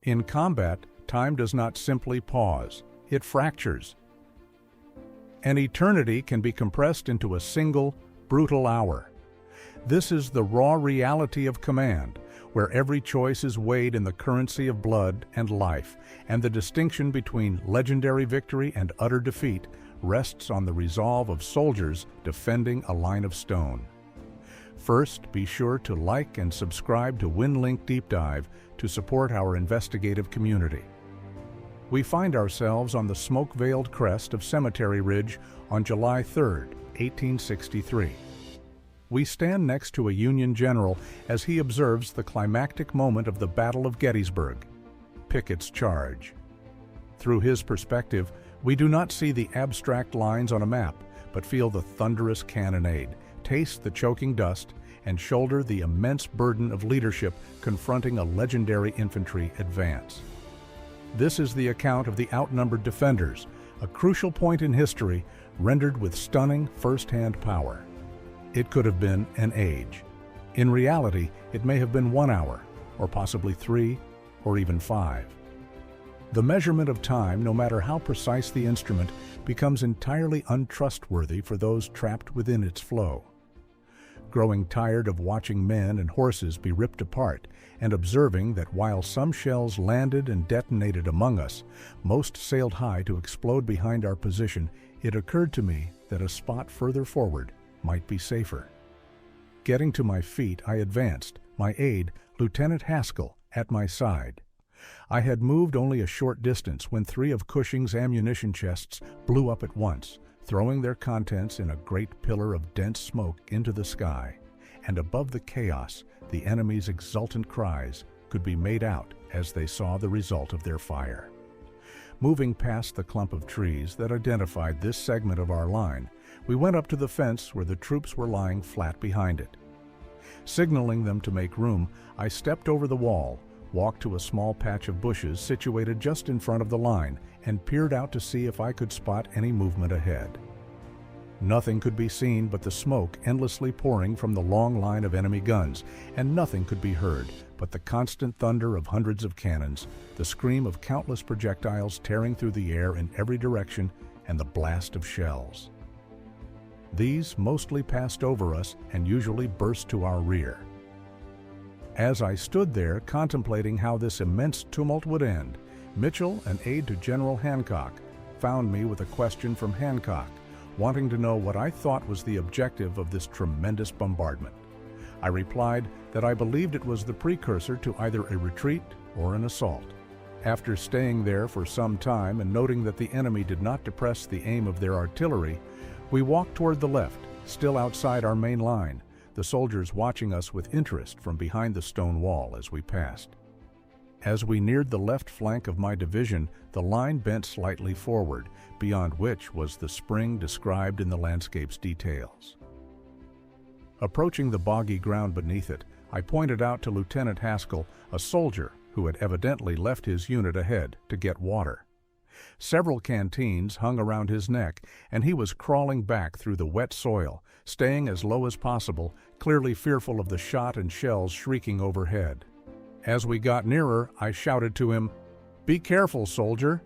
In combat, time does not simply pause, it fractures. An eternity can be compressed into a single, brutal hour. This is the raw reality of command, where every choice is weighed in the currency of blood and life, and the distinction between legendary victory and utter defeat rests on the resolve of soldiers defending a line of stone. First, be sure to like and subscribe to WinLink Deep Dive to support our investigative community. We find ourselves on the smoke-veiled crest of Cemetery Ridge on July 3, 1863. We stand next to a Union general as he observes the climactic moment of the Battle of Gettysburg, Pickett's charge. Through his perspective, we do not see the abstract lines on a map, but feel the thunderous cannonade, taste the choking dust, and shoulder the immense burden of leadership confronting a legendary infantry advance. This is the account of the outnumbered defenders, a crucial point in history rendered with stunning first-hand power. It could have been an age. In reality, it may have been 1 hour, or possibly 3, or even 5. The measurement of time, no matter how precise the instrument, becomes entirely untrustworthy for those trapped within its flow. Growing tired of watching men and horses be ripped apart, and observing that while some shells landed and detonated among us, most sailed high to explode behind our position, it occurred to me that a spot further forward might be safer. Getting to my feet, I advanced, my aide, Lieutenant Haskell, at my side. I had moved only a short distance when 3 of Cushing's ammunition chests blew up at once, throwing their contents in a great pillar of dense smoke into the sky, and above the chaos, the enemy's exultant cries could be made out as they saw the result of their fire. Moving past the clump of trees that identified this segment of our line, we went up to the fence where the troops were lying flat behind it. Signaling them to make room, I stepped over the wall, walked to a small patch of bushes situated just in front of the line, and peered out to see if I could spot any movement ahead. Nothing could be seen but the smoke endlessly pouring from the long line of enemy guns, and nothing could be heard but the constant thunder of hundreds of cannons, the scream of countless projectiles tearing through the air in every direction, and the blast of shells. These mostly passed over us and usually burst to our rear. As I stood there contemplating how this immense tumult would end, Mitchell, an aide to General Hancock, found me with a question from Hancock, wanting to know what I thought was the objective of this tremendous bombardment. I replied that I believed it was the precursor to either a retreat or an assault. After staying there for some time and noting that the enemy did not depress the aim of their artillery, we walked toward the left, still outside our main line, the soldiers watching us with interest from behind the stone wall as we passed. As we neared the left flank of my division, the line bent slightly forward, beyond which was the spring described in the landscape's details. Approaching the boggy ground beneath it, I pointed out to Lieutenant Haskell, a soldier who had evidently left his unit ahead to get water. Several canteens hung around his neck, and he was crawling back through the wet soil, staying as low as possible, clearly fearful of the shot and shells shrieking overhead. As we got nearer, I shouted to him, "Be careful, soldier!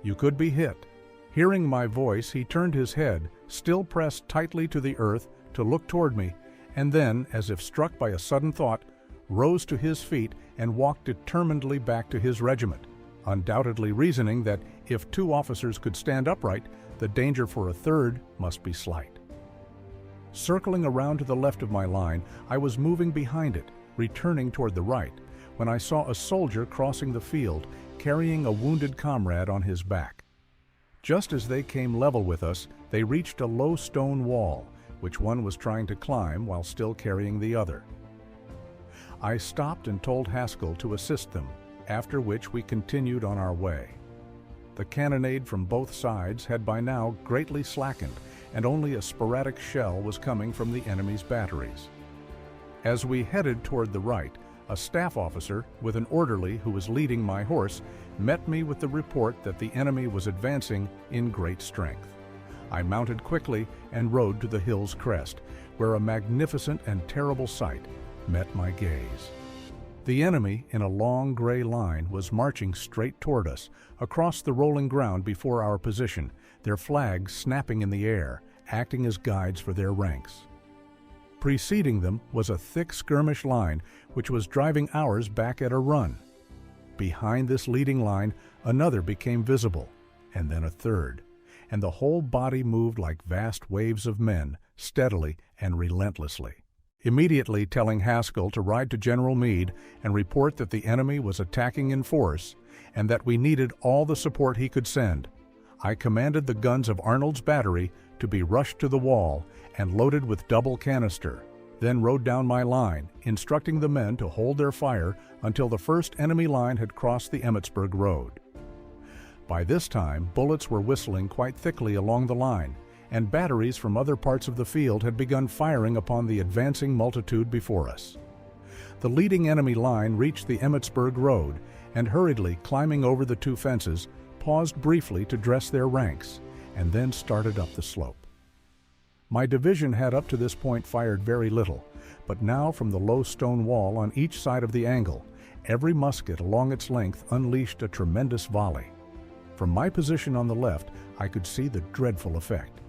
You could be hit." Hearing my voice, he turned his head, still pressed tightly to the earth, to look toward me, and then, as if struck by a sudden thought, rose to his feet and walked determinedly back to his regiment, undoubtedly reasoning that if 2 officers could stand upright, the danger for a third must be slight. Circling around to the left of my line, I was moving behind it, returning toward the right, when I saw a soldier crossing the field, carrying a wounded comrade on his back. Just as they came level with us, they reached a low stone wall, which one was trying to climb while still carrying the other. I stopped and told Haskell to assist them, after which we continued on our way. The cannonade from both sides had by now greatly slackened, and only a sporadic shell was coming from the enemy's batteries. As we headed toward the right, a staff officer, with an orderly who was leading my horse, met me with the report that the enemy was advancing in great strength. I mounted quickly and rode to the hill's crest, where a magnificent and terrible sight met my gaze. The enemy, in a long gray line, was marching straight toward us, across the rolling ground before our position, their flags snapping in the air, acting as guides for their ranks. Preceding them was a thick skirmish line, which was driving ours back at a run. Behind this leading line, another became visible, and then a third, and the whole body moved like vast waves of men, steadily and relentlessly. Immediately telling Haskell to ride to General Meade and report that the enemy was attacking in force and that we needed all the support he could send, I commanded the guns of Arnold's battery to be rushed to the wall and loaded with double canister, then rode down my line, instructing the men to hold their fire until the first enemy line had crossed the Emmetsburg Road. By this time, bullets were whistling quite thickly along the line, and batteries from other parts of the field had begun firing upon the advancing multitude before us. The leading enemy line reached the Emmetsburg Road and, hurriedly climbing over the two fences, paused briefly to dress their ranks, and then started up the slope. My division had up to this point fired very little, but now from the low stone wall on each side of the angle, every musket along its length unleashed a tremendous volley. From my position on the left, I could see the dreadful effect.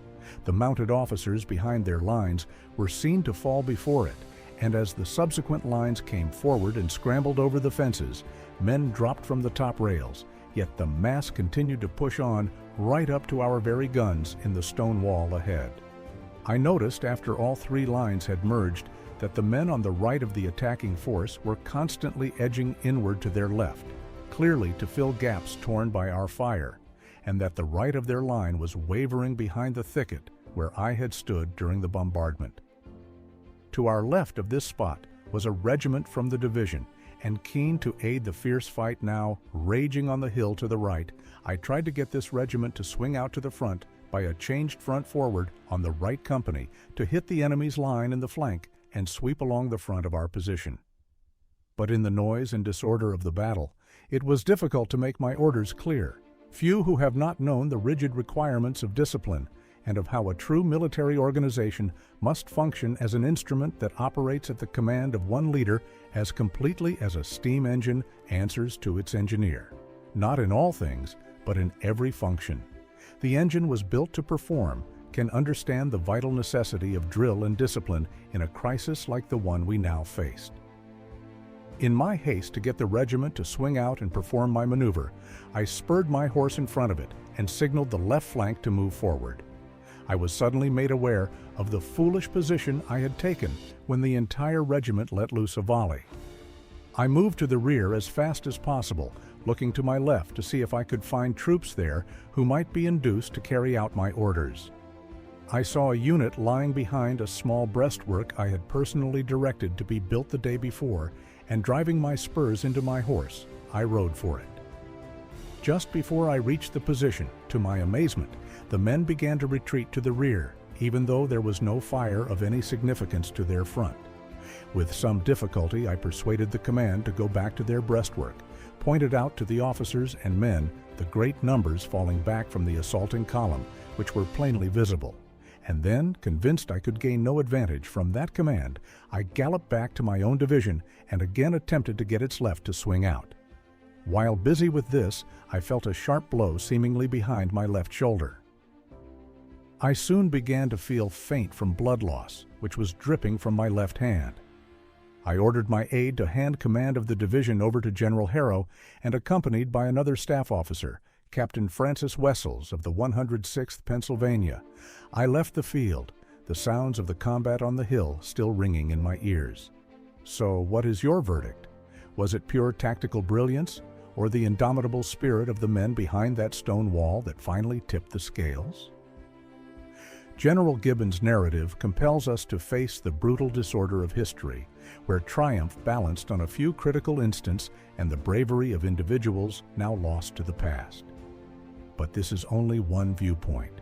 The mounted officers behind their lines were seen to fall before it, and as the subsequent lines came forward and scrambled over the fences, men dropped from the top rails, yet the mass continued to push on right up to our very guns in the stone wall ahead. I noticed after all three lines had merged that the men on the right of the attacking force were constantly edging inward to their left, clearly to fill gaps torn by our fire, and that the right of their line was wavering behind the thicket where I had stood during the bombardment. To our left of this spot was a regiment from the division, and keen to aid the fierce fight now raging on the hill to the right, I tried to get this regiment to swing out to the front by a changed front forward on the right company to hit the enemy's line in the flank and sweep along the front of our position. But in the noise and disorder of the battle, it was difficult to make my orders clear. Few who have not known the rigid requirements of discipline and of how a true military organization must function as an instrument that operates at the command of one leader as completely as a steam engine answers to its engineer. Not in all things, but in every function. The engine was built to perform, can understand the vital necessity of drill and discipline in a crisis like the one we now faced. In my haste to get the regiment to swing out and perform my maneuver, I spurred my horse in front of it and signaled the left flank to move forward. I was suddenly made aware of the foolish position I had taken when the entire regiment let loose a volley. I moved to the rear as fast as possible, looking to my left to see if I could find troops there who might be induced to carry out my orders. I saw a unit lying behind a small breastwork I had personally directed to be built the day before, and driving my spurs into my horse, I rode for it. Just before I reached the position, to my amazement, the men began to retreat to the rear, even though there was no fire of any significance to their front. With some difficulty, I persuaded the command to go back to their breastwork, pointed out to the officers and men the great numbers falling back from the assaulting column, which were plainly visible, and then, convinced I could gain no advantage from that command, I galloped back to my own division and again attempted to get its left to swing out. While busy with this, I felt a sharp blow seemingly behind my left shoulder. I soon began to feel faint from blood loss, which was dripping from my left hand. I ordered my aide to hand command of the division over to General Harrow, and accompanied by another staff officer, Captain Francis Wessels of the 106th Pennsylvania, I left the field, the sounds of the combat on the hill still ringing in my ears. So what is your verdict? Was it pure tactical brilliance, or the indomitable spirit of the men behind that stone wall that finally tipped the scales? General Gibbon's narrative compels us to face the brutal disorder of history, where triumph balanced on a few critical instants and the bravery of individuals now lost to the past. But this is only one viewpoint.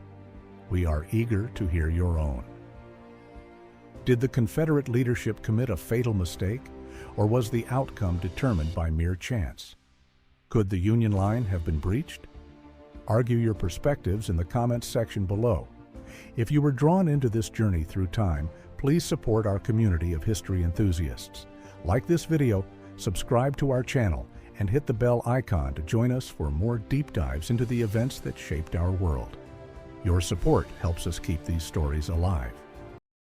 We are eager to hear your own. Did the Confederate leadership commit a fatal mistake, or was the outcome determined by mere chance? Could the Union line have been breached? Argue your perspectives in the comments section below. If you were drawn into this journey through time, please support our community of history enthusiasts. Like this video, Subscribe to our channel and hit the bell icon to join us for more deep dives into the events that shaped our world. Your support helps us keep these stories alive.